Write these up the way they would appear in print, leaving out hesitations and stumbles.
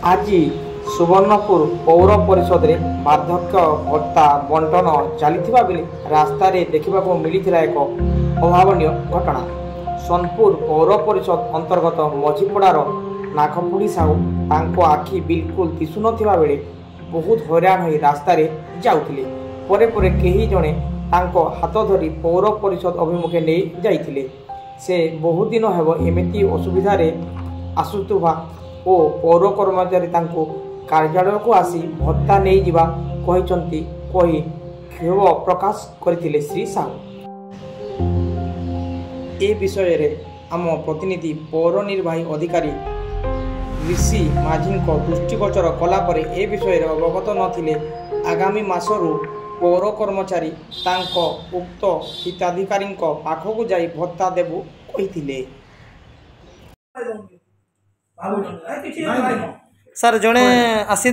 आज सुवर्णपुर पौर परिषद में बार्धक्य भत्ता बंटन चलता बेले रास्तार देखा मिलता एक अभावन घटना। सोनपुर पौर परिषद अंतर्गत मझीपड़ार नागपुड़ी साहू तांको आखि बिल्कुल दिशु नथिबा बेले बहुत हैरान हो रास्तार जाउथिले। परे परे केही जणे तांको हाथ धरी पौर परिषद अभिमुखे नहीं जाइथिले। से बहुत दिन हेब एमिति असुविधा आसुथुवा ओ पौर कर्मचारी तांको कार्यालय को आसी भत्ता नहीं जिबा कहिसंती कहि क्षोभ प्रकाश करथिले श्री साहू। ए विषय रे आम प्रतिनिधि पौर निर्वाही अधिकारी ऋषि माझी दृष्टिगोचर कला परे ए विषय रे अवगत नथिले। आगामी मासरू पौर कर्मचारी तांको उक्त हिताधिकारी पाखकु जाई भत्ता देबु कहिथिले। सर जड़े आसी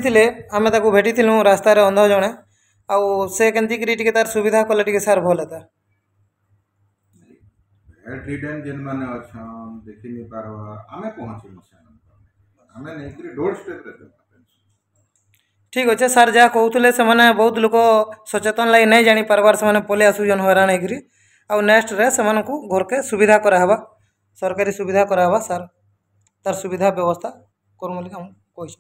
आम भेटी रास्तार अंध जड़े से केमती तार सुविधा कले टी सार भल था जेन माने अछन देखि नि पारवा आमे पहुंची आमे नै करी डोर स्टेप रे। ठीक अच्छे सर जहाँ कहते से मैंने बहुत लोग सचेतन लगे नहीं जानी पार्बार से पलि आसुन हैरान हो नेक्स्ट रे से घर के सुविधा करावा सरकारी सुविधा करावा सर तार सुविधा व्यवस्था कर कही।